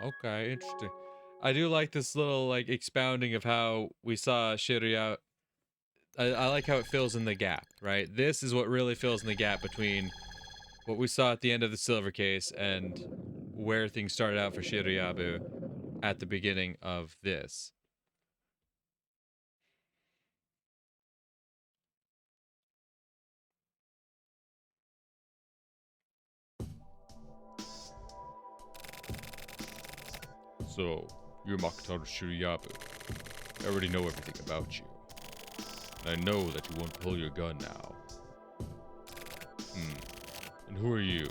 Okay, interesting. I do like this little like expounding of how we saw Shiria. I like how it fills in the gap, right? This is what really fills in the gap between what we saw at the end of the silver case and where things started out for Shiryabu at the beginning of this. So, you're Makotaru Shiryabu. I already know everything about you. And I know that you won't pull your gun now. And who are you?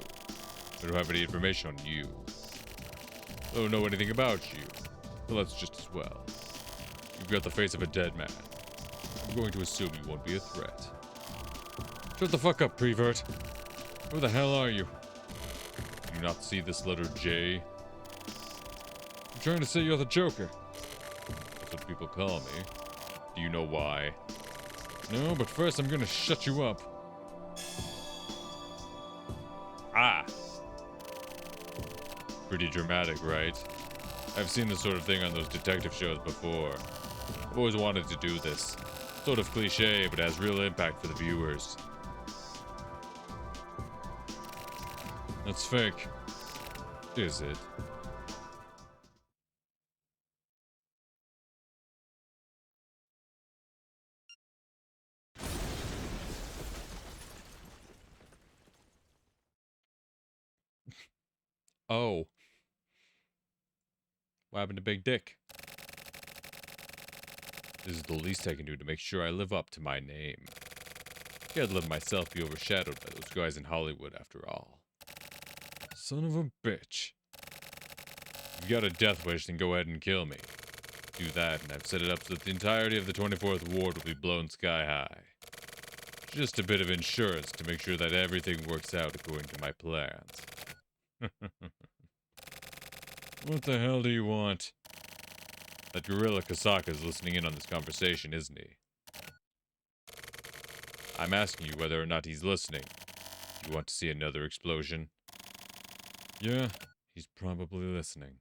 I don't have any information on you. I don't know anything about you. Well, that's just as well. You've got the face of a dead man. I'm going to assume you won't be a threat. Shut the fuck up, prevert. Who the hell are you? Do you not see this letter J? I'm trying to say you're the Joker. That's what people call me. Do you know why? No, but first I'm gonna shut you up. Ah! Pretty dramatic, right? I've seen this sort of thing on those detective shows before. I've always wanted to do this. Sort of cliche, but has real impact for the viewers. That's fake. Is it? Oh. What happened to Big Dick? This is the least I can do to make sure I live up to my name. Can't let myself be overshadowed by those guys in Hollywood after all. Son of a bitch. If you got a death wish, then go ahead and kill me. Do that, and I've set it up so that the entirety of the 24th Ward will be blown sky high. Just a bit of insurance to make sure that everything works out according to my plans. What the hell do you want? That gorilla Kasaka's listening in on this conversation, isn't he? I'm asking you whether or not he's listening. Do you want to see another explosion? Yeah, he's probably listening.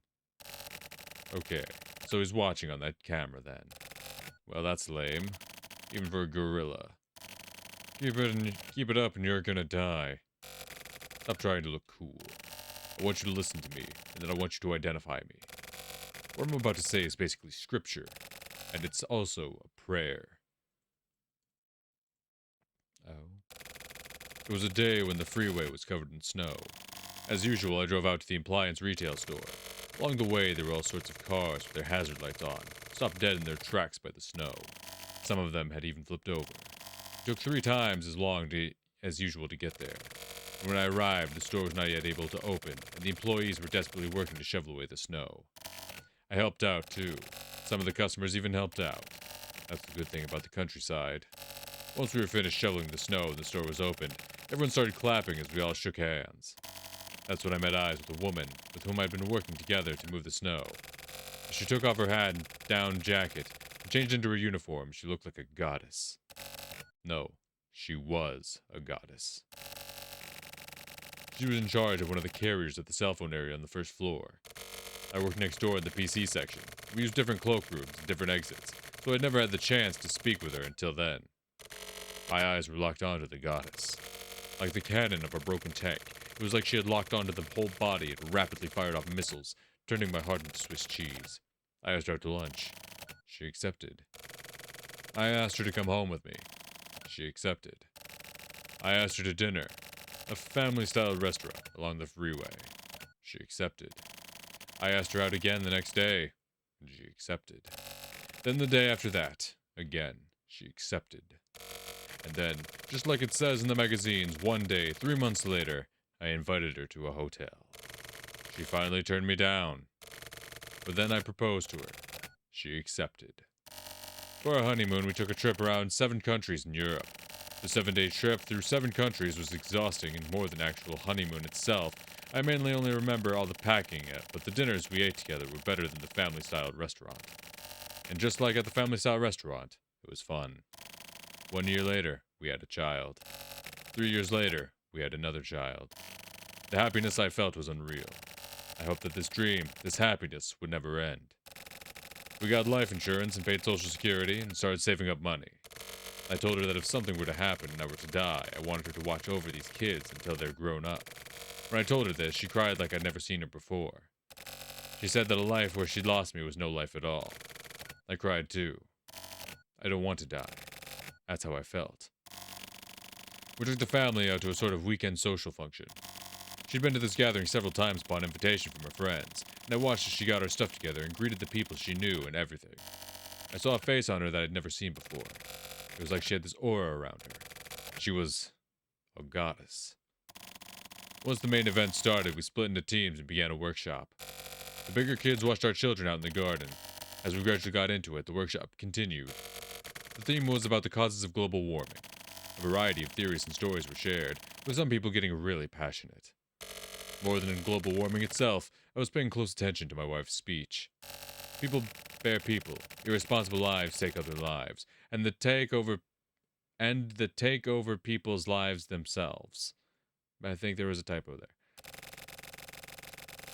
Okay, so he's watching on that camera then. Well, that's lame. Even for a gorilla. Keep it up and you're gonna die. Stop trying to look cool. I want you to listen to me, and then I want you to identify me. What I'm about to say is basically scripture, and it's also a prayer. Oh. It was a day when the freeway was covered in snow. As usual, I drove out to the appliance retail store. Along the way, there were all sorts of cars with their hazard lights on, stopped dead in their tracks by the snow. Some of them had even flipped over. It took 3 times as long as usual to get there. And when I arrived, the store was not yet able to open, and the employees were desperately working to shovel away the snow. I helped out, too. Some of the customers even helped out. That's the good thing about the countryside. Once we were finished shoveling the snow and the store was opened, everyone started clapping as we all shook hands. That's when I met eyes with a woman with whom I'd been working together to move the snow. As she took off her hat and down jacket and changed into her uniform, she looked like a goddess. No, she was a goddess. She was in charge of one of the carriers at the cell phone area on the first floor. I worked next door in the PC section. We used different cloakrooms and different exits, so I'd never had the chance to speak with her until then. My eyes were locked onto the goddess. Like the cannon of a broken tank, it was like she had locked onto the whole body and rapidly fired off missiles, turning my heart into Swiss cheese. I asked her out to lunch. She accepted. I asked her to come home with me. She accepted. I asked her to dinner, a family-style restaurant along the freeway. She accepted. I asked her out again the next day, and she accepted. Then the day after that, again, she accepted. And then, just like it says in the magazines, one day, 3 months later, I invited her to a hotel. She finally turned me down. But then I proposed to her. She accepted. For our honeymoon, we took a trip around 7 countries in Europe. The 7-day trip through 7 countries was exhausting and more than actual honeymoon itself. I mainly only remember all the packing, but the dinners we ate together were better than the family-style restaurant. And just like at the family-style restaurant, it was fun. 1 year later, we had a child. 3 years later, we had another child. The happiness I felt was unreal. I hoped that this dream, this happiness, would never end. We got life insurance and paid Social Security and started saving up money. I told her that if something were to happen and I were to die, I wanted her to watch over these kids until they're grown up. When I told her this, she cried like I'd never seen her before. She said that a life where she'd lost me was no life at all. I cried too. I don't want to die. That's how I felt. We took the family out to a sort of weekend social function. She'd been to this gathering several times upon invitation from her friends, and I watched as she got her stuff together and greeted the people she knew and everything. I saw a face on her that I'd never seen before. It was like she had this aura around her. She was a goddess. Once the main event started, we split into teams and began a workshop. The bigger kids watched our children out in the garden. As we gradually got into it, the workshop continued. The theme was about the causes of global warming. A variety of theories and stories were shared, with some people getting really passionate. More than in global warming itself, I was paying close attention to my wife's speech. People bear people, irresponsible lives take other lives, and the take over people's lives themselves. I think there was a typo there.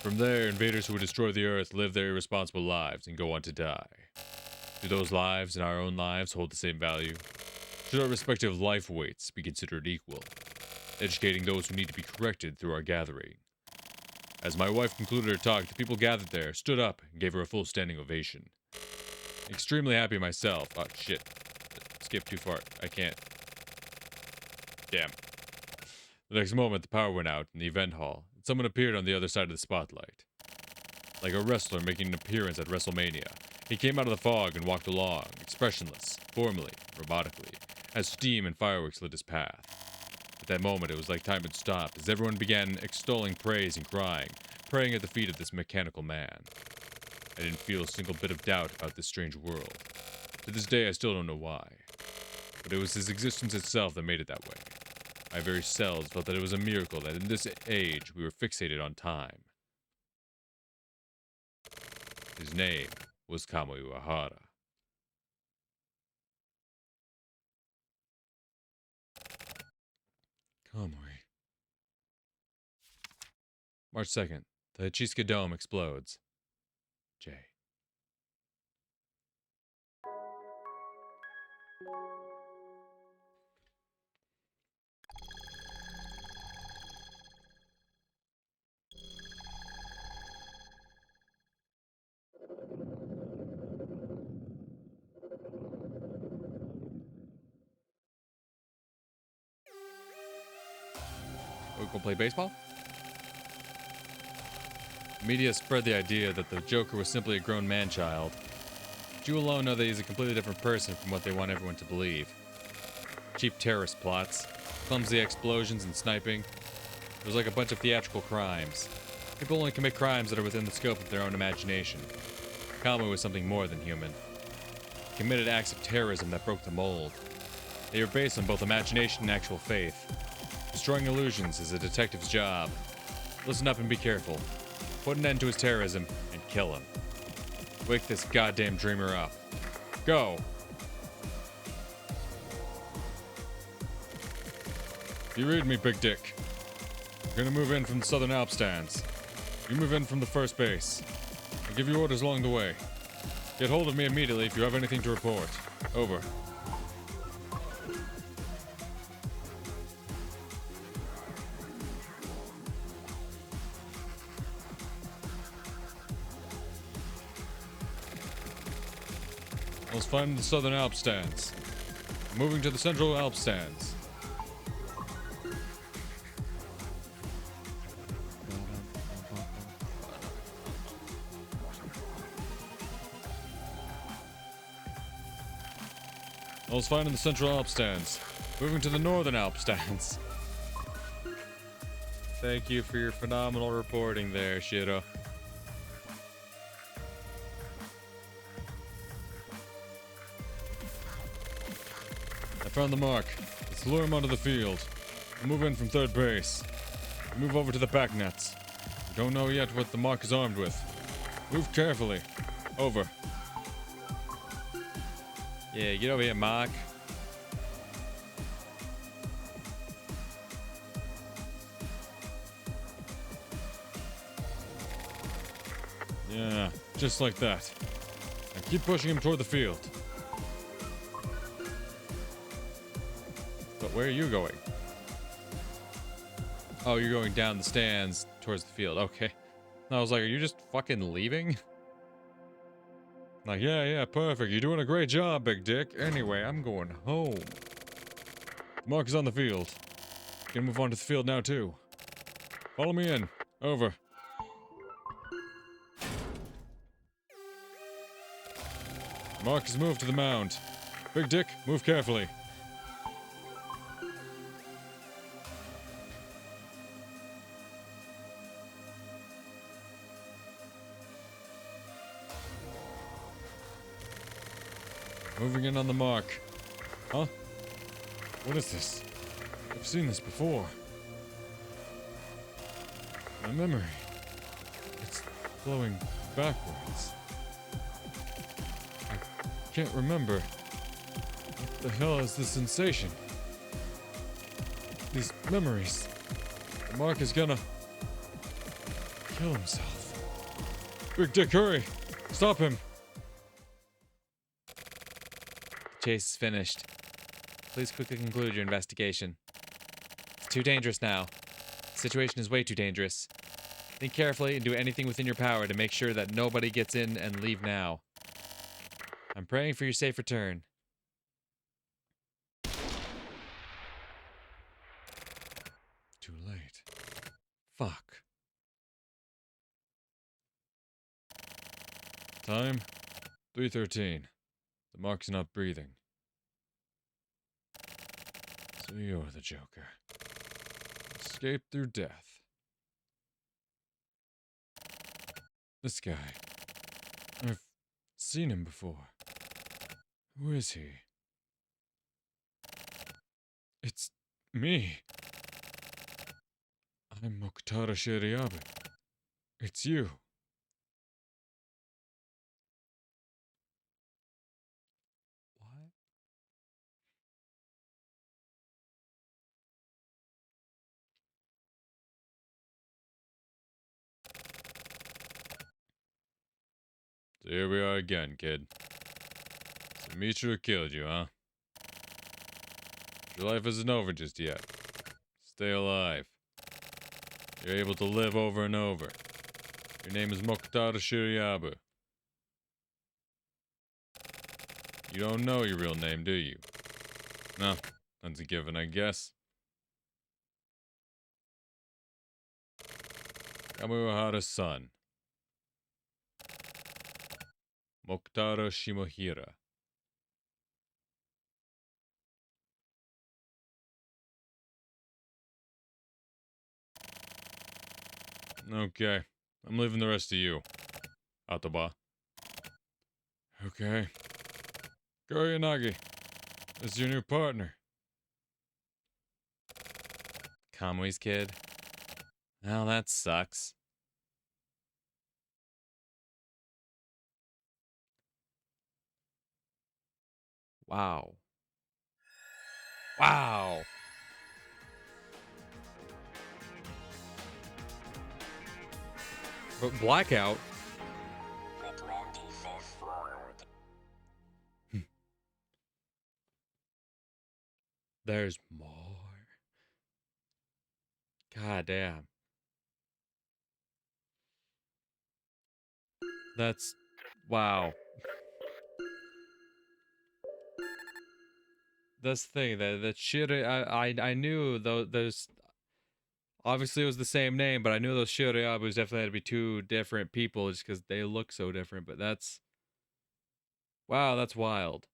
From there, invaders who would destroy the earth live their irresponsible lives and go on to die. Do those lives and our own lives hold the same value? Should our respective life weights be considered equal? Educating those who need to be corrected through our gathering. As my wife concluded her talk, the people gathered there stood up and gave her a full standing ovation. Extremely happy myself. Oh, shit. Skipped too far. I can't. Damn. The next moment, the power went out in the event hall, and someone appeared on the other side of the spotlight. Like a wrestler making an appearance at WrestleMania, he came out of the fog and walked along, expressionless, formally, robotically, as steam and fireworks lit his path. At that moment, it was like time had stopped, as everyone began extolling praise and crying, praying at the feet of this mechanical man. I didn't feel a single bit of doubt about this strange world. To this day, I still don't know why. But it was his existence itself that made it that way. My very cells felt that it was a miracle that in this age we were fixated on time. His name was Kamui Wahara. Kamui. March 2nd. The Hachisuka Dome explodes. J. We go play baseball? The media spread the idea that the Joker was simply a grown man-child. But you alone know that he's a completely different person from what they want everyone to believe. Cheap terrorist plots, clumsy explosions and sniping. It was like a bunch of theatrical crimes. People only commit crimes that are within the scope of their own imagination. Kamui was something more than human. He committed acts of terrorism that broke the mold. They were based on both imagination and actual faith. Destroying illusions is a detective's job. Listen up and be careful. Put an end to his terrorism and kill him. Wake this goddamn dreamer up. Go! You read me, Big Dick. We're gonna move in from the Southern Alps stands. You move in from the first base. I'll give you orders along the way. Get hold of me immediately if you have anything to report. Over. Let's find the Southern Alps stands. Moving to the Central Alps stands. All's fine in the Central Alps stands. Moving to the Northern Alps stands. Thank you for your phenomenal reporting there, Shiro. I found the mark. Let's lure him onto the field. We'll move in from third base. We'll move over to the back nets. We don't know yet what the mark is armed with. Move carefully. Over. Yeah, get over here, Mark. Yeah, just like that. Now keep pushing him toward the field. But where are you going? Oh, you're going down the stands towards the field. Okay. I was like, are you just fucking leaving? Like, yeah, perfect. You're doing a great job, Big Dick. Anyway, I'm going home. Mark is on the field. Gonna move on to the field now, too. Follow me in. Over. Mark has moved to the mound. Big Dick, move carefully. Moving in on the mark. Huh? What is this? I've seen this before. My memory. It's flowing backwards. I can't remember. What the hell is this sensation? These memories. Mark is gonna kill himself. Big Dick, hurry! Stop him! Chase is finished. Please quickly conclude your investigation. It's too dangerous now. The situation is way too dangerous. Think carefully and do anything within your power to make sure that nobody gets in and leave now. I'm praying for your safe return. Too late. Fuck. Time? 3:13. The mark's not breathing. So you're the Joker. Escape through death. This guy. I've seen him before. Who is he? It's me. I'm Mokhtara Sheriabu. It's you. What? So here we are again, kid. So Mitra killed you, huh? Your life isn't over just yet. Stay alive. You're able to live over and over. Your name is Mokhtara Sheriabu. You don't know your real name, do you? No, that's a given, I guess. Kamuhara's son. Mokhtara Shimohira. Okay, I'm leaving the rest of you. Autoba. Okay. Goryanagi, this is your new partner. Kamui's kid? Well, that sucks. Wow. Wow. But Blackout. There's more. God damn. That's Wow. that's the thing. That shit. I knew though. There's obviously it was the same name, but I knew those Shirayabus definitely had to be two different people just because they look so different. But that's wow. That's wild.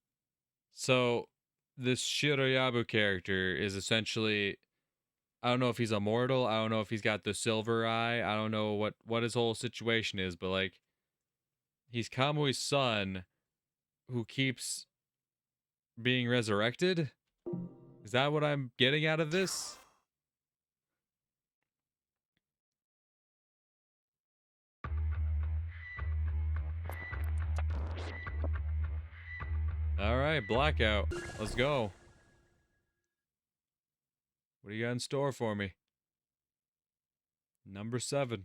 So this Shirayabu character is essentially. I don't know if he's immortal. I don't know if he's got the silver eye. I don't know what his whole situation is, but like he's Kamui's son who keeps being resurrected. Is that what I'm getting out of this? All right, Blackout. Let's go. What do you got in store for me? Number 7.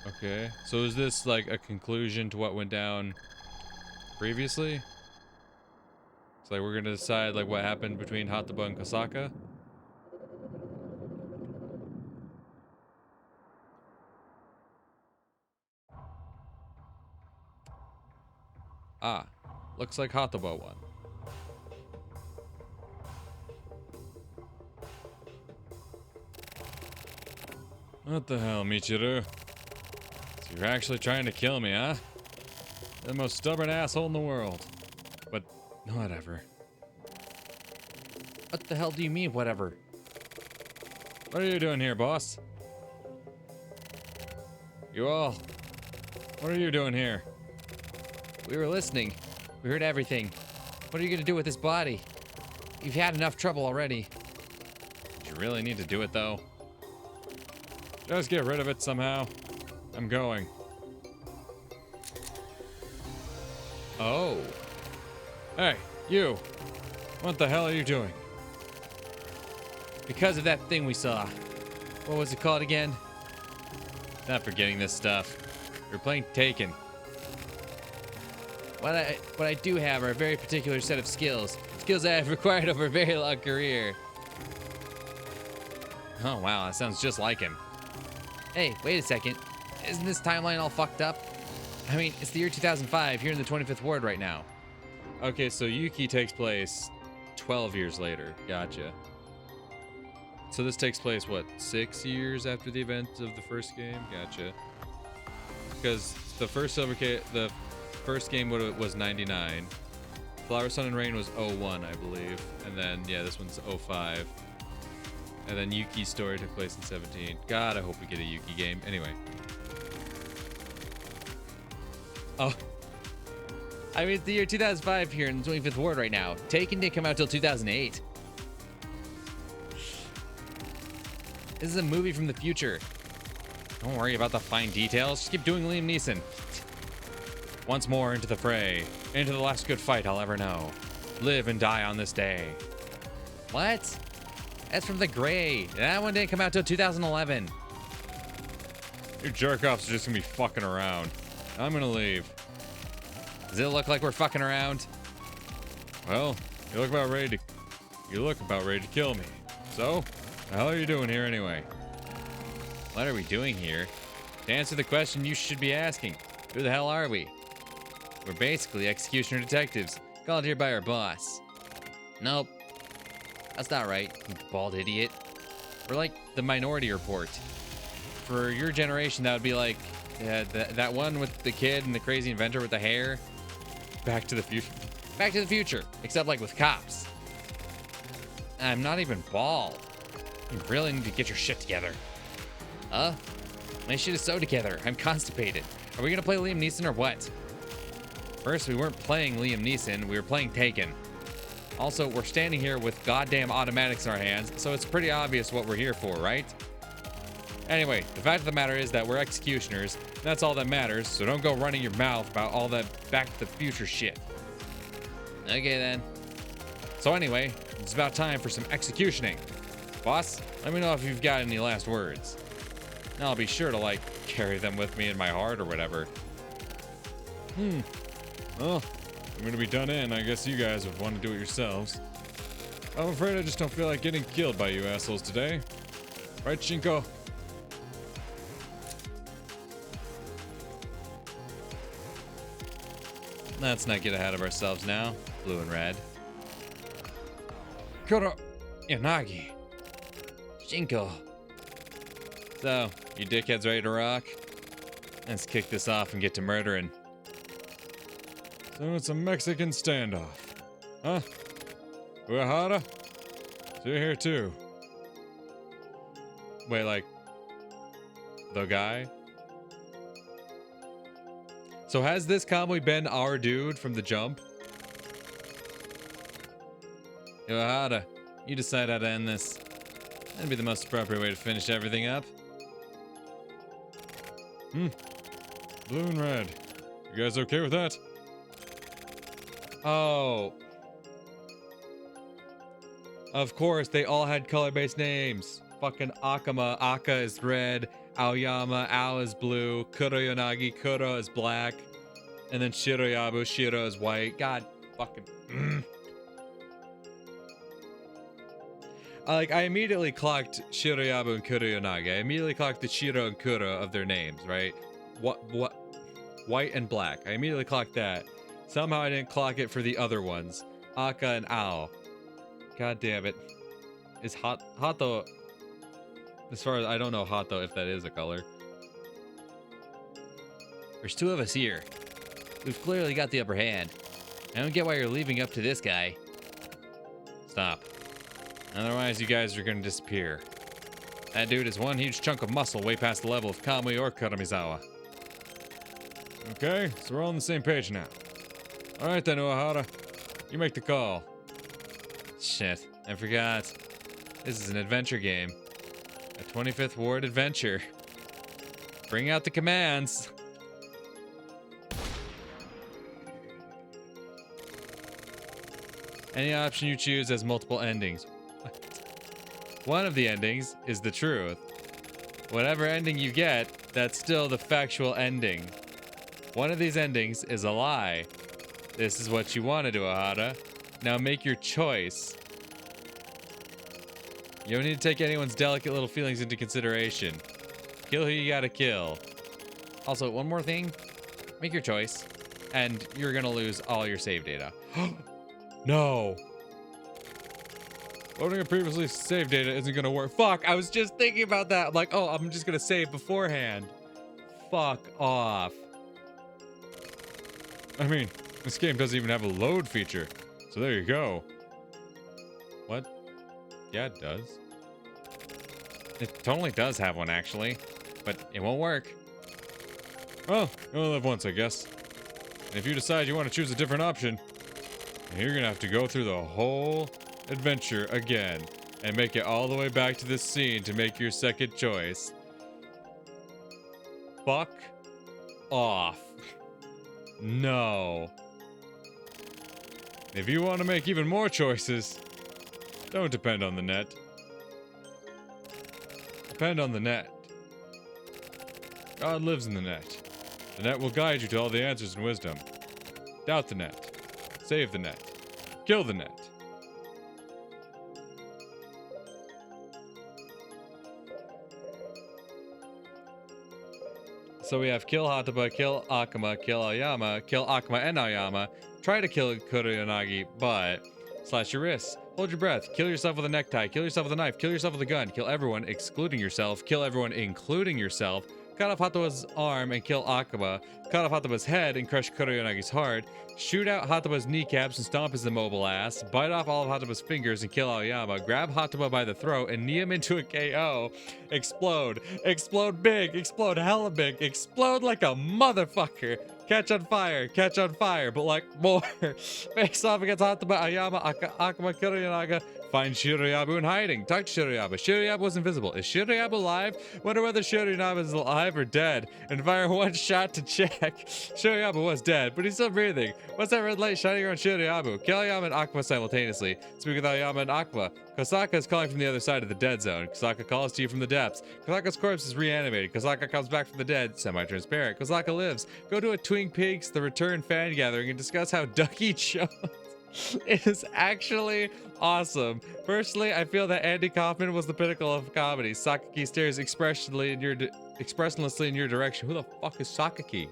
Okay, so is this like a conclusion to what went down previously? It's like we're gonna decide like what happened between Hataba and Kosaka? Ah, looks like Hataba won. What the hell, Michiru? So you're actually trying to kill me, huh? The most stubborn asshole in the world. But whatever. What the hell do you mean, whatever? What are you doing here, boss? You all. What are you doing here? We were listening. We heard everything. What are you gonna do with this body? You've had enough trouble already. Did you really need to do it, though? Just get rid of it somehow. I'm going. Oh. Hey, you. What the hell are you doing? Because of that thing we saw. What was it called again? Not forgetting this stuff. You're playing Taken. What I do have are a very particular set of skills. Skills that I've acquired over a very long career. Oh, wow, that sounds just like him. Hey, wait a second. Isn't this timeline all fucked up? I mean, it's the year 2005. You're in the 25th ward right now. Okay, so Yuki takes place 12 years later. Gotcha. So this takes place, what, 6 years after the event of the first game? Gotcha. Because the first game was 99. Flower, Sun, and Rain was 01, I believe. And then, yeah, this one's 05. And then Yuki's story took place in 17. God, I hope we get a Yuki game. Anyway. Oh. I mean, it's the year 2005 here in the 25th ward right now. Taken didn't come out till 2008. This is a movie from the future. Don't worry about the fine details. Just keep doing Liam Neeson. Once more into the fray. Into the last good fight I'll ever know. Live and die on this day. What? That's from The Gray. That one didn't come out till 2011. You jerk-offs are just gonna be fucking around. I'm gonna leave. Does it look like we're fucking around? Well, you look about ready to kill me. So, the hell are you doing here anyway? What are we doing here? To answer the question you should be asking, who the hell are we? We're basically executioner detectives, called here by our boss. Nope. That's not right, you bald idiot. We're like the Minority Report. For your generation, that would be like that one with the kid and the crazy inventor with the hair. Back to the future. Back to the Future, except like with cops. I'm not even bald. You really need to get your shit together. My shit is so together. I'm constipated. Are we gonna play Liam Neeson or what? First, we weren't playing Liam Neeson, we were playing Taken. Also, we're standing here with goddamn automatics in our hands, so it's pretty obvious what we're here for, right? Anyway, the fact of the matter is that we're executioners, and that's all that matters, so don't go running your mouth about all that Back to the Future shit. Okay then. So anyway, it's about time for some executioning. Boss, let me know if you've got any last words. And I'll be sure to, like, carry them with me in my heart or whatever. Well, I'm gonna be done in. I guess you guys would want to do it yourselves. I'm afraid I just don't feel like getting killed by you assholes today. Right, Shinko? Let's not get ahead of ourselves now. Blue and red. Kuro Yanagi. Shinko. So, you dickheads ready to rock? Let's kick this off and get to murdering. So it's a Mexican standoff. Huh? Uehara? So you're here too. Wait, like, the guy? So has this cowboy been our dude from the jump? Uehara, you decide how to end this. That'd be the most appropriate way to finish everything up. Blue and red. You guys okay with that? Oh. Of course, they all had color-based names. Fucking Akama. Aka is red. Aoyama, Ao is blue. Kuroyanagi, Kuro is black. And then Shiroyabu, Shiro is white. God fucking. I immediately clocked Shiroyabu and Kuroyanagi. I immediately clocked the Shiro and Kuro of their names, right? What? White and black. I immediately clocked that. Somehow I didn't clock it for the other ones. Aka and Ao. God damn it. Is Hato... As far as I don't know Hato if that is a color. There's two of us here. We've clearly got the upper hand. I don't get why you're leaving up to this guy. Stop. Otherwise you guys are gonna disappear. That dude is one huge chunk of muscle way past the level of Kamui or Kuramizawa. Okay, so we're all on the same page now. Alright then, Uehara. You make the call. Shit, I forgot. This is an adventure game. A 25th Ward adventure. Bring out the commands. Any option you choose has multiple endings. One of the endings is the truth. Whatever ending you get, that's still the factual ending. One of these endings is a lie. This is what you want to do, Uehara. Now make your choice. You don't need to take anyone's delicate little feelings into consideration. Kill who you gotta kill. Also, one more thing. Make your choice, and you're gonna lose all your save data. No. Loading a previously saved data isn't gonna work. Fuck, I was just thinking about that. I'm like, oh, I'm just gonna save beforehand. Fuck off. I mean, this game doesn't even have a load feature. So there you go. What? Yeah, it does. It totally does have one, actually. But it won't work. Well, you only live once, I guess. And if you decide you want to choose a different option, you're gonna have to go through the whole adventure again and make it all the way back to this scene to make your second choice. Fuck off. No. If you want to make even more choices, don't depend on the net. Depend on the net. God lives in the net. The net will guide you to all the answers and wisdom. Doubt the net. Save the net. Kill the net. So we have kill Hataba, kill Akuma, kill Aoyama, kill Akuma and Aoyama, try to kill Kuroyanagi, but slash your wrists, hold your breath, kill yourself with a necktie, kill yourself with a knife, kill yourself with a gun, kill everyone excluding yourself, kill everyone including yourself, cut off Hataba's arm and kill Akuma, cut off Hataba's head and crush Kuroyanagi's heart, shoot out Hataba's kneecaps and stomp his immobile ass, bite off all of Hataba's fingers and kill Aoyama, grab Hataba by the throat and knee him into a KO, explode, explode big, explode hella big, explode like a motherfucker, catch on fire, but like more, face off against Hataba, Aoyama, Akuma, Kuroyanaga, find Shiroyabu in hiding, talk to Shiroyabu. Shiroyabu was invisible. Is Shiroyabu alive? Wonder whether Shiroyabu is alive or dead, and fire one shot to check. Shiroyabu was dead, but he's still breathing. What's that red light shining around Shiroyabu? Kill Aoyama and Akuma simultaneously. Speak with Aoyama and Akuma. Kosaka is calling from the other side of the dead zone. Kosaka calls to you from the depths. Kosaka's corpse is reanimated. Kosaka comes back from the dead, semi-transparent. Kosaka lives. Go to a Twin Peaks The Return fan gathering and discuss how Ducky Jones is actually awesome. Personally, I feel that Andy Kaufman was the pinnacle of comedy. Sakaki stares expressionlessly in your direction. Who the fuck is Sakaki?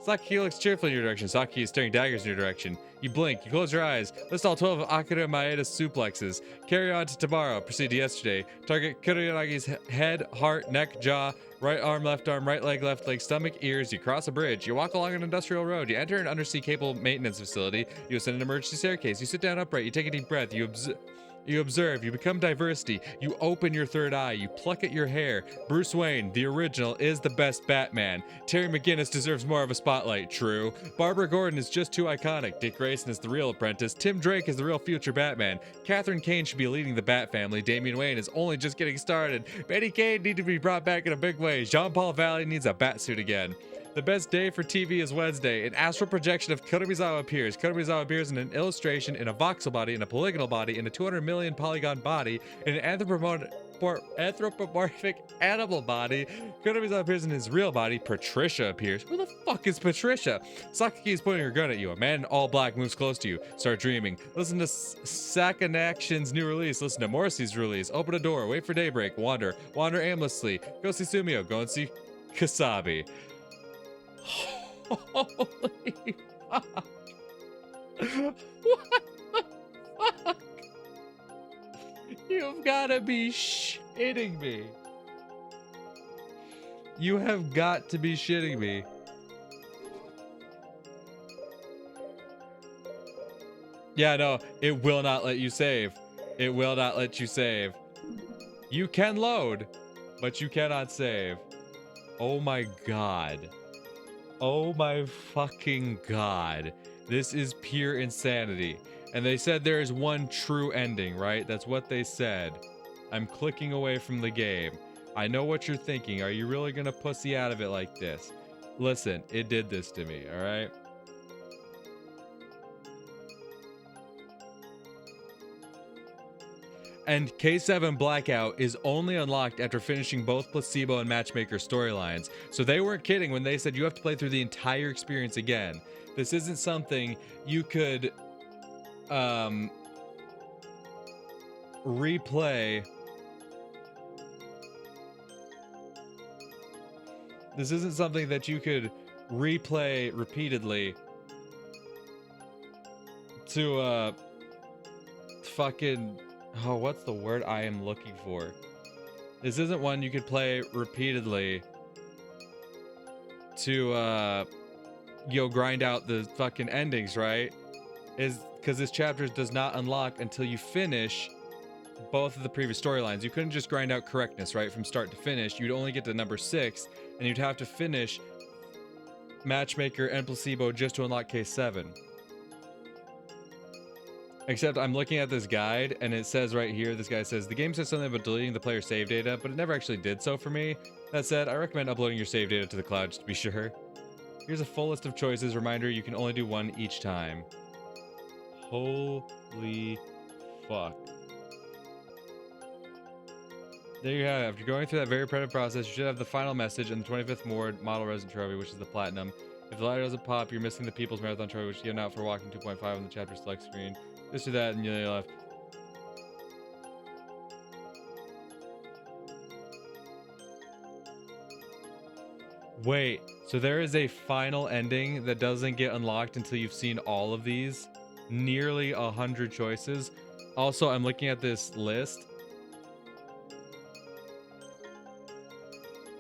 Sakaki looks cheerfully in your direction. Sakaki is staring daggers in your direction. You blink, you close your eyes. List all 12 of Akira Maeda's suplexes. Carry on to tomorrow. Proceed to yesterday. Target Kuroyanagi's head, heart, neck, jaw, right arm, left leg, stomach, ears. You cross a bridge. You walk along an industrial road. You enter an undersea cable maintenance facility. You ascend an emergency staircase. You sit down upright. You take a deep breath. You observe, you become diversity, you open your third eye, you pluck at your hair. Bruce Wayne, the original, is the best Batman. Terry McGinnis deserves more of a spotlight, true. Barbara Gordon is just too iconic. Dick Grayson is the real apprentice. Tim Drake is the real future Batman. Catherine Kane should be leading the Bat family. Damian Wayne is only just getting started. Betty Kane needs to be brought back in a big way. Jean-Paul Valley needs a bat suit again. The best day for TV is Wednesday. An astral projection of Kuromizawa appears. Kuromizawa appears in an illustration, in a voxel body, in a polygonal body, in a 200 million polygon body, in an anthropomorphic animal body. Konami's appears in his real body. Patricia appears. Who the fuck is Patricia? Sakaki is pointing her gun at you. A man in all black moves close to you. Start dreaming. Listen to Sakanaction's new release. Listen to Morrissey's release. Open a door. Wait for daybreak. Wander. Wander aimlessly. Go see Sumio. Go and see Kasabi. Holy fuck. What the fuck? You've gotta be shitting me. You have got to be shitting me. Yeah, no, it will not let you save. It will not let you save. You can load, but you cannot save. Oh my god. Oh my fucking god. This is pure insanity. And they said there is one true ending, right? That's what they said. I'm clicking away from the game. I know what you're thinking. Are you really gonna pussy out of it like this? Listen, it did this to me, alright? And K7 Blackout is only unlocked after finishing both Placebo and Matchmaker storylines. So they weren't kidding when they said you have to play through the entire experience again. This isn't something you could replay. This isn't something that you could replay repeatedly to fucking, oh, what's the word I am looking for? This isn't one you could play repeatedly to grind out the fucking endings, right? Is because this chapter does not unlock until you finish both of the previous storylines. You couldn't just grind out correctness, right, from start to finish. You'd only get to number 6, and you'd have to finish Matchmaker and Placebo just to unlock K7. Except I'm looking at this guide, and it says right here, this guy says, the game says something about deleting the player's save data, but it never actually did so for me. That said, I recommend uploading your save data to the cloud just to be sure. Here's a full list of choices. Reminder, you can only do one each time. Holy fuck. There you have it. After going through that very repetitive process, you should have the final message and the 25th Ward model resin trophy, which is the platinum. If the lighter doesn't pop, you're missing the People's Marathon trophy, which is given out for walking 2.5 on the chapter select screen. This or that, and you're left. Wait, so there is a final ending that doesn't get unlocked until you've seen all of these? Nearly 100 choices. Also, I'm looking at this list,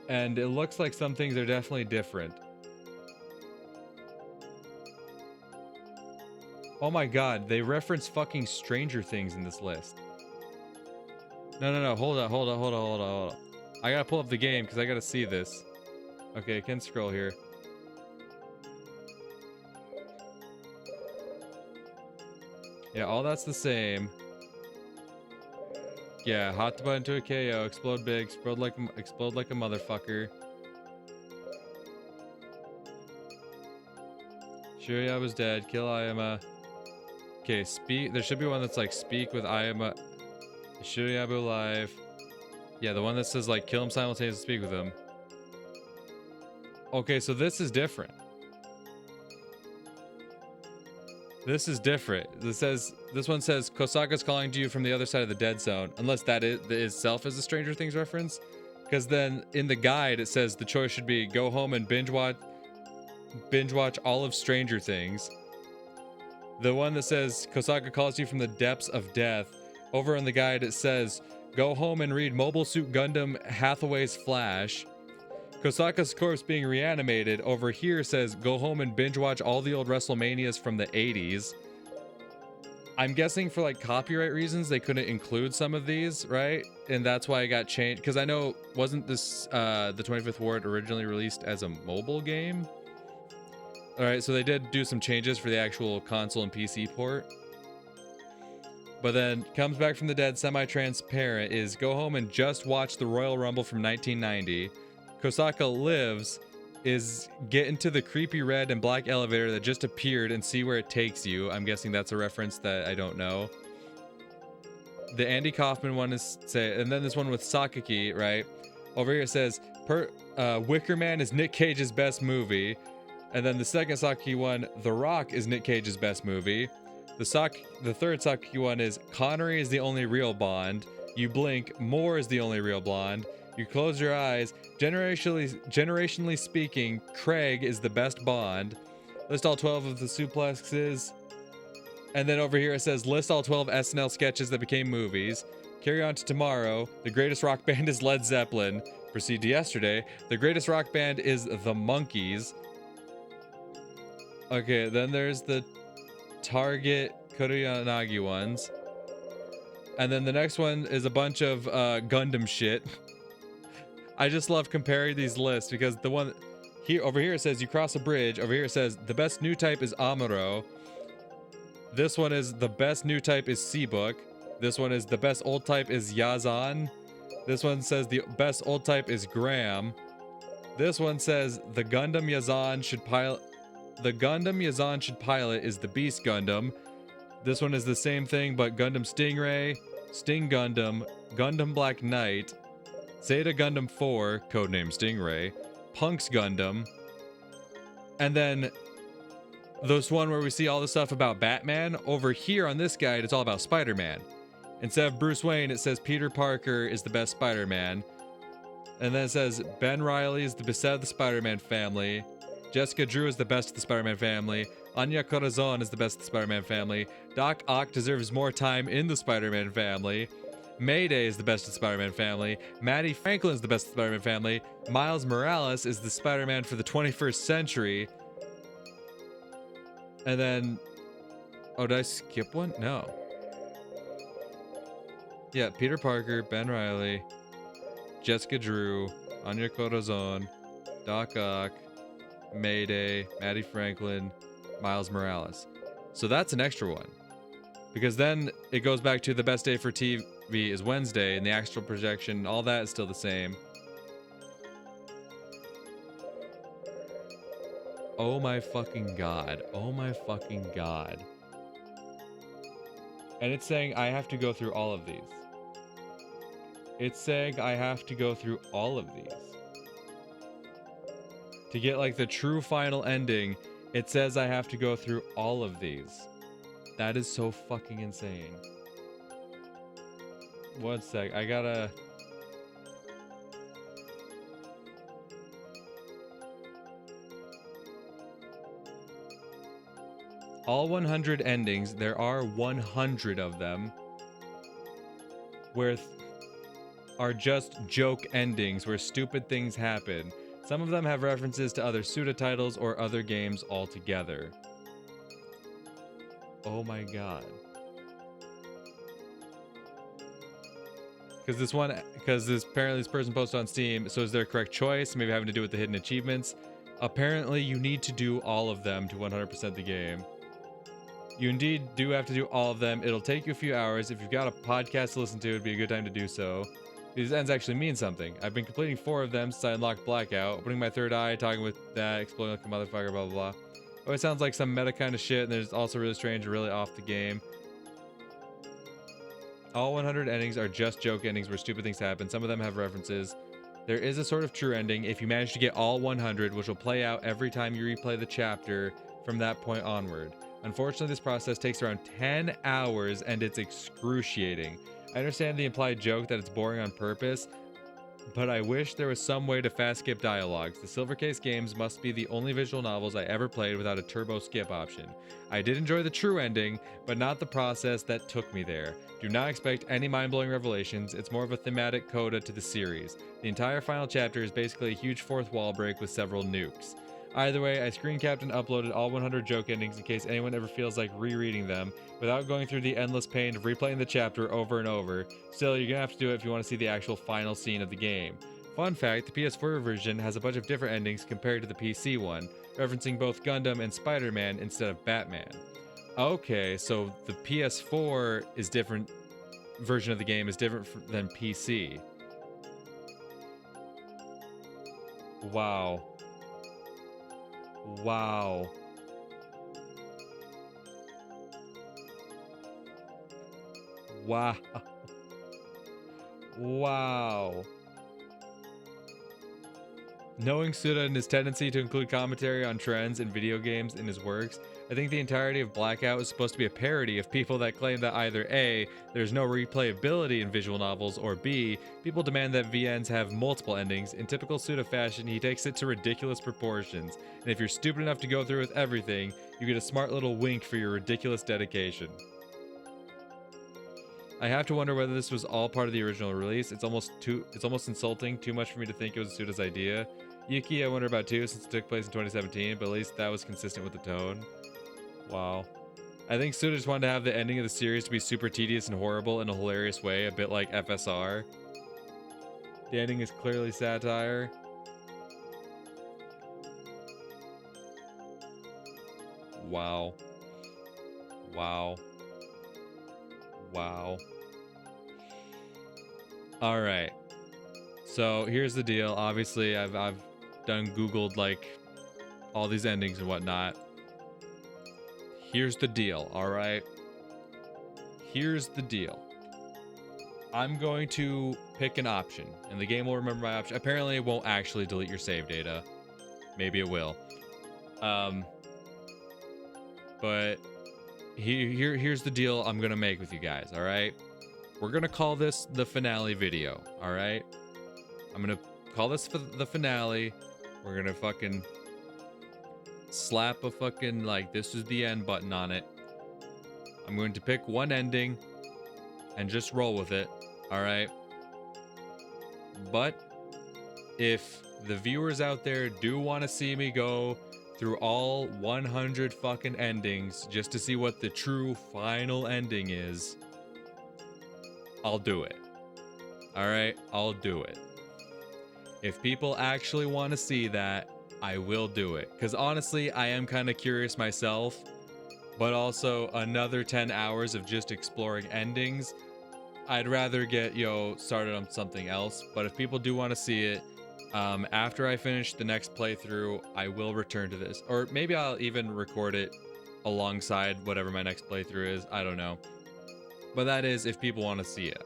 and it looks like some things are definitely different. Oh my god, they reference fucking Stranger Things in this list. No, hold on. I gotta pull up the game because I gotta see this. Okay, I can scroll here. Yeah, all that's the same. Yeah, hot the button to a KO, explode big, explode like a motherfucker. Shirya was dead, kill Ayama. Okay, speak. There should be one that's like speak with Ayama. Shiryabu alive. Yeah, the one that says like kill him simultaneously, speak with him. Okay, so this is different. This is different. This one says Kosaka's calling to you from the other side of the dead zone, unless that is itself is a Stranger Things reference. Because then in the guide it says the choice should be go home and binge watch all of Stranger Things. The one that says Kosaka calls you from the depths of death, over in the guide it says go home and read Mobile Suit Gundam Hathaway's Flash. Kosaka's corpse being reanimated over here says go home and binge watch all the old WrestleManias from the 80s. I'm guessing for like copyright reasons they couldn't include some of these, right? And that's why it got changed, because I know wasn't this the 25th Ward originally released as a mobile game? Alright, so they did do some changes for the actual console and PC port. But then comes back from the dead semi-transparent is go home and just watch the Royal Rumble from 1990. Kosaka lives is get into the creepy red and black elevator that just appeared and see where it takes you. I'm guessing that's a reference that I don't know. the Andy Kaufman one is say, and then this one with Sakaki, right? Over here it says Wicker Man is Nick Cage's best movie, and then the second Sakaki one, The Rock, is Nick Cage's best movie. The third Sakaki one is Connery is the only real Bond. You blink, Moore is the only real Blonde. You close your eyes. Generationally speaking, Craig is the best Bond. List all 12 of the suplexes. And then over here it says list all 12 SNL sketches that became movies. Carry on to tomorrow. The greatest rock band is Led Zeppelin. Proceed to yesterday. The greatest rock band is The Monkees. Okay, then there's the Target Kuroyanagi ones. And then the next one is a bunch of Gundam shit. I just love comparing these lists because the one here over here it says you cross a bridge. Over here it says the best new type is Amuro. This one is the best new type is Seabook. This one is the best old type is Yazan. This one says the best old type is Graham. This one says the Gundam Yazan should pilot. The Gundam Yazan should pilot is the Beast Gundam. This one is the same thing, but Gundam Stingray, Sting Gundam, Gundam Black Knight, Zeta Gundam 4, codename Stingray, Punk's Gundam, and then this one where we see all the stuff about Batman. Over here on this guide, it's all about Spider-Man. Instead of Bruce Wayne, it says Peter Parker is the best Spider-Man. And then it says Ben Reilly is the best of the Spider-Man family. Jessica Drew is the best of the Spider-Man family. Anya Corazon is the best of the Spider-Man family. Doc Ock deserves more time in the Spider-Man family. Mayday is the best of the Spider-Man family. Maddie Franklin is the best of the Spider-Man family. Miles Morales is the Spider-Man for the 21st century. And then... oh, did I skip one? No. Yeah, Peter Parker, Ben Reilly, Jessica Drew, Anya Corazon, Doc Ock, Mayday, Maddie Franklin, Miles Morales. So that's an extra one. Because then it goes back to the best day for TV is Wednesday, and the actual projection, all that is still the same. Oh my fucking god. Oh my fucking god. And it's saying I have to go through all of these. It's saying I have to go through all of these. To get like the true final ending, it says I have to go through all of these. That is so fucking insane. One sec, I gotta... all 100 endings, there are 100 of them, are just joke endings where stupid things happen. Some of them have references to other Suda titles or other games altogether. Oh my god. Because apparently this person posted on Steam, so is there a correct choice? Maybe having to do with the hidden achievements. Apparently you need to do all of them to 100% the game. You indeed do have to do all of them. It'll take you a few hours. If you've got a podcast to listen to, it'd be a good time to do so. These ends actually mean something. I've been completing 4 of them since I unlocked Blackout, opening my third eye, talking with that, exploding like a motherfucker, blah, blah, blah. Oh, it sounds like some meta kind of shit, and there's also really strange and really off the game. All 100 endings are just joke endings where stupid things happen. Some of them have references. There is a sort of true ending if you manage to get all 100, which will play out every time you replay the chapter from that point onward. Unfortunately, this process takes around 10 hours and it's excruciating. I understand the implied joke that it's boring on purpose, but I wish there was some way to fast skip dialogues. The Silvercase games must be the only visual novels I ever played without a turbo skip option. I did enjoy the true ending, but not the process that took me there. Do not expect any mind-blowing revelations. It's more of a thematic coda to the series. The entire final chapter is basically a huge fourth wall break with several nukes. Either way, I screen capped and uploaded all 100 joke endings in case anyone ever feels like rereading them without going through the endless pain of replaying the chapter over and over. Still, you're gonna have to do it if you want to see the actual final scene of the game. Fun fact, the PS4 version has a bunch of different endings compared to the PC one, referencing both Gundam and Spider-Man instead of Batman. Okay, so the PS4 is different version of the game is different than PC. Wow. Wow. Wow. Wow. Knowing Suda and his tendency to include commentary on trends in video games in his works, I think the entirety of Blackout is supposed to be a parody of people that claim that either A, there's no replayability in visual novels, or B, people demand that VNs have multiple endings. In typical Suda fashion, he takes it to ridiculous proportions, and if you're stupid enough to go through with everything, you get a smart little wink for your ridiculous dedication. I have to wonder whether this was all part of the original release. It's almost insulting, too much for me to think it was Suda's idea. Yuki, I wonder about too, since it took place in 2017, but at least that was consistent with the tone. Wow. I think Suda just wanted to have the ending of the series to be super tedious and horrible in a hilarious way, a bit like FSR. The ending is clearly satire. Wow. Wow. Wow. All right. So here's the deal. Obviously, I've done Googled like all these endings and whatnot. Here's the deal. All right. Here's the deal. I'm going to pick an option, and the game will remember my option. Apparently, it won't actually delete your save data. Maybe it will. But here's the deal I'm gonna make with you guys. All right. We're gonna call this the finale video. All right. I'm gonna call this the finale. We're gonna fucking slap a fucking like this is the end button on it. I'm going to pick one ending and just roll with it. All right. But if the viewers out there do want to see me go through all 100 fucking endings just to see what the true final ending is, I'll do it. All right, I'll do it. If people actually want to see that, I will do it. Because honestly, I am kind of curious myself, but also another 10 hours of just exploring endings, I'd rather get, started on something else. But if people do want to see it, after I finish the next playthrough, I will return to this. Or maybe I'll even record it alongside whatever my next playthrough is. I don't know. But that is if people want to see it.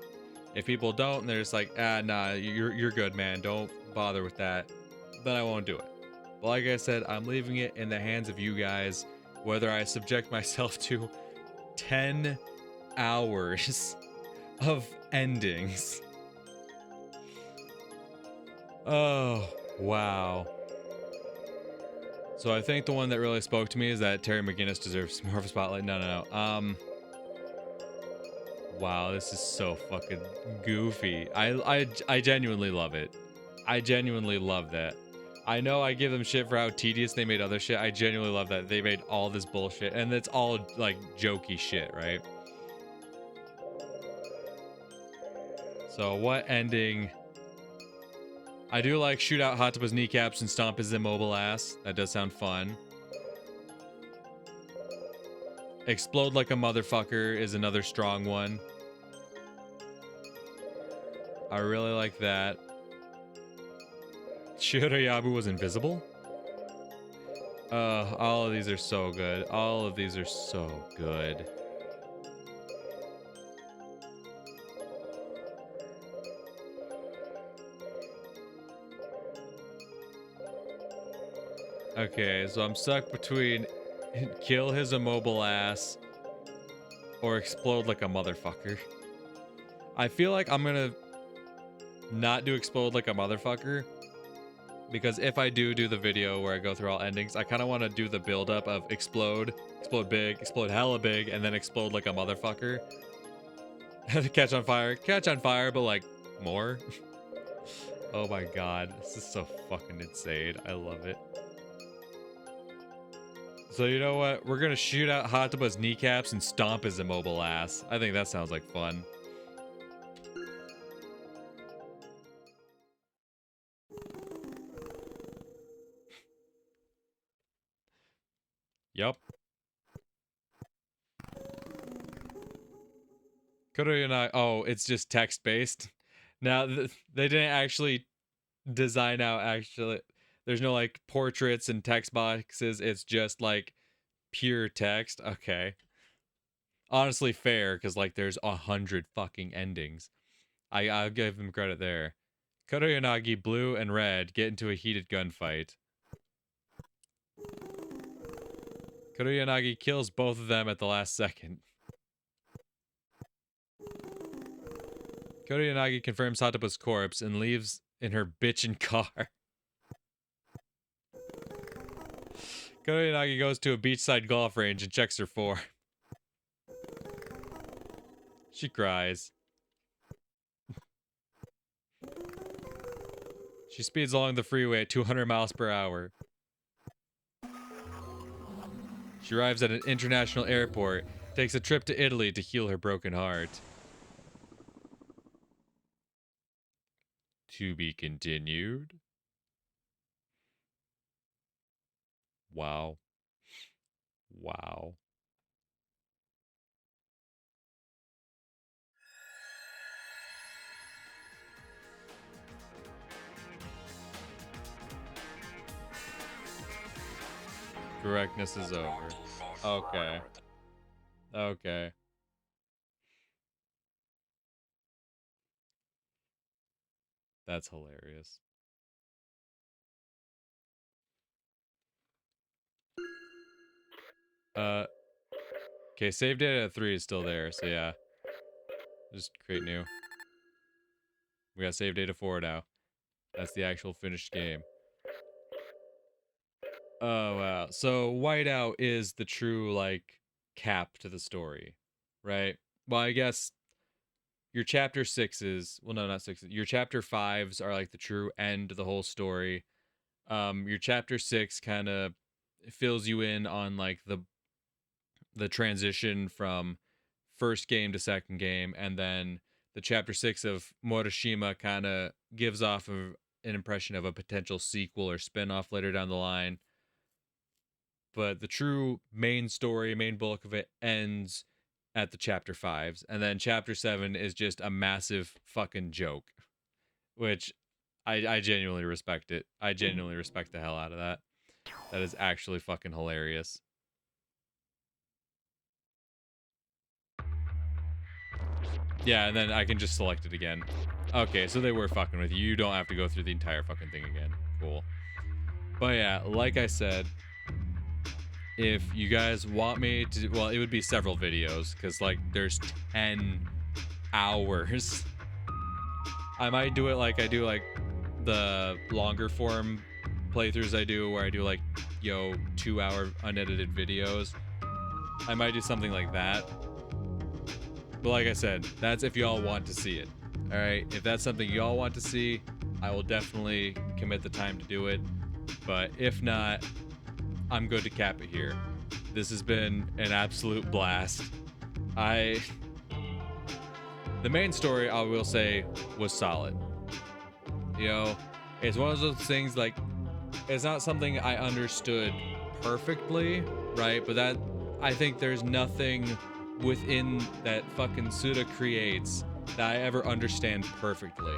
If people don't, and they're just like, nah, you're good, man. Don't bother with that. Then I won't do it. But like I said, I'm leaving it in the hands of you guys, whether I subject myself to 10 hours of endings. Oh, wow. So I think the one that really spoke to me is that Terry McGinnis deserves more of a spotlight. No. Wow, this is so fucking goofy. I genuinely love it. I genuinely love that. I know I give them shit for how tedious they made other shit. I genuinely love that they made all this bullshit, and it's all like jokey shit, right? So what ending? I do like shoot out Hataba's kneecaps and stomp his immobile ass. That does sound fun. Explode like a motherfucker is another strong one. I really like that. Shirayabu was invisible? All of these are so good. All of these are so good. Okay, so I'm stuck between kill his immobile ass or explode like a motherfucker. I feel like I'm gonna not do explode like a motherfucker, because if I do the video where I go through all endings, I kind of want to do the build-up of explode big, explode hella big, and then explode like a motherfucker. catch on fire, but like more. Oh my god, this is so fucking insane. I love it. So you know what? We're gonna shoot out Hataba's kneecaps and stomp his immobile ass. I think that sounds like fun. Yup. Kuroyo and I. Oh, it's just text based. Now they didn't actually design out. Actually, there's no like portraits and text boxes. It's just like pure text. Okay. Honestly, fair, because like there's 100 fucking endings. I'll give him credit there. Kuroyanagi, blue and red, get into a heated gunfight. Kuroyanagi kills both of them at the last second. Kuroyanagi confirms Hataba's corpse and leaves in her bitchin' car. Kuroyanagi goes to a beachside golf range and checks her form. She cries. She speeds along the freeway at 200 miles per hour. She arrives at an international airport, takes a trip to Italy to heal her broken heart. To be continued. Wow. Wow. Correctness is over. Okay. Okay. That's hilarious. Okay, save data at 3 is still there, so yeah. Just create new. We got save data 4 now. That's the actual finished game. Oh, wow. So Whiteout is the true, like, cap to the story, right? Well, I guess your chapter 6s, well, no, not 6s. Your chapter 5s are, like, the true end to the whole story. Your chapter 6 kind of fills you in on, like, the transition from first game to second game, and then the chapter 6 of Morishima kind of gives off of an impression of a potential sequel or spin-off later down the line. But the true main story, main bulk of it ends at the chapter 5s, and then chapter 7 is just a massive fucking joke, which I genuinely respect it. I genuinely respect the hell out of that. That is actually fucking hilarious. Yeah, and then I can just select it again. Okay, so they were fucking with you. You don't have to go through the entire fucking thing again. Cool. But yeah, like I said, if you guys want me to, well, it would be several videos, because, like, there's 10 hours. I might do it like I do, like, the longer form playthroughs I do, where I do, like, 2-hour unedited videos. I might do something like that. But like I said, that's if y'all want to see it. Alright, if that's something y'all want to see, I will definitely commit the time to do it. But if not, I'm good to cap it here. This has been an absolute blast. The main story, I will say, was solid. You know, it's one of those things, like, it's not something I understood perfectly, right? But that, I think there's nothing within that fucking Suda creates that I ever understand perfectly.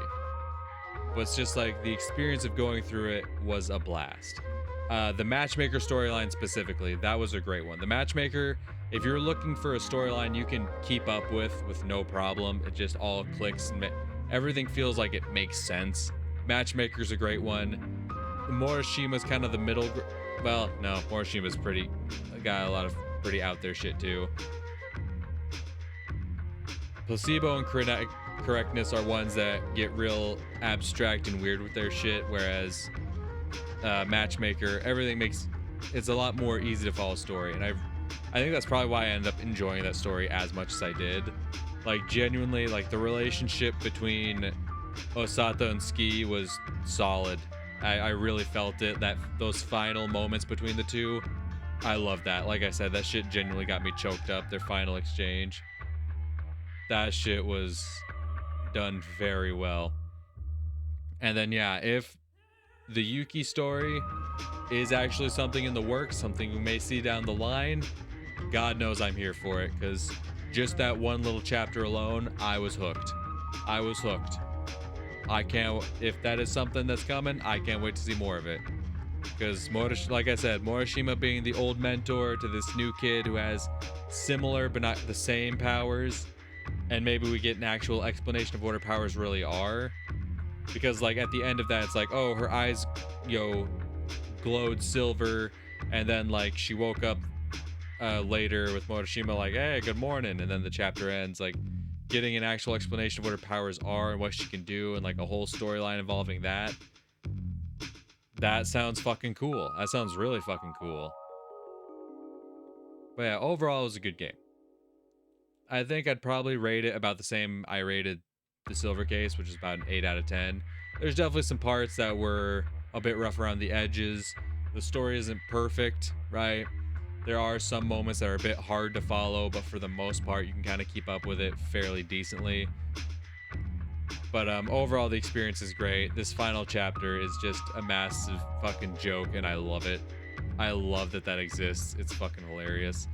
But it's just like the experience of going through it was a blast. The Matchmaker storyline specifically, that was a great one. The Matchmaker, if you're looking for a storyline you can keep up with no problem, it just all clicks and everything feels like it makes sense. Matchmaker's a great one. Morishima's kind of the middle. Well, no, Morishima's got a lot of pretty out there shit too. Placebo and Correctness are ones that get real abstract and weird with their shit, whereas Matchmaker, it's a lot more easy to follow story, and I think that's probably why I ended up enjoying that story as much as I did. Like, genuinely, like, the relationship between Osata and Ski was solid. I really felt it. Those final moments between the two, I love that. Like I said, that shit genuinely got me choked up. Their final exchange, that shit was done very well. And then yeah, if the Yuki story is actually something in the works, something we may see down the line, God knows I'm here for it, because just that one little chapter alone, I was hooked. I was hooked. If that is something that's coming, I can't wait to see more of it. Because, like I said, Morishima being the old mentor to this new kid who has similar but not the same powers, and maybe we get an actual explanation of what her powers really are. Because like at the end of that, it's like, oh, her eyes, glowed silver, and then like she woke up later with Morishima like, hey, good morning, and then the chapter ends like getting an actual explanation of what her powers are and what she can do, and like a whole storyline involving that. That sounds fucking cool. That sounds really fucking cool. But yeah, overall, it was a good game. I think I'd probably rate it about the same I rated the Silver Case, which is about an 8 out of 10. There's definitely some parts that were a bit rough around the edges. The story isn't perfect, right? There are some moments that are a bit hard to follow, but for the most part, you can kind of keep up with it fairly decently. But overall, the experience is great. This final chapter is just a massive fucking joke, and I love it. I love that that exists. It's fucking hilarious.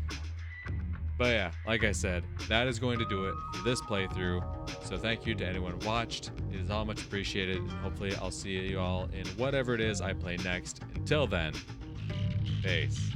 But yeah, like I said, that is going to do it for this playthrough. So thank you to anyone who watched. It is all much appreciated. And hopefully I'll see you all in whatever it is I play next. Until then, peace.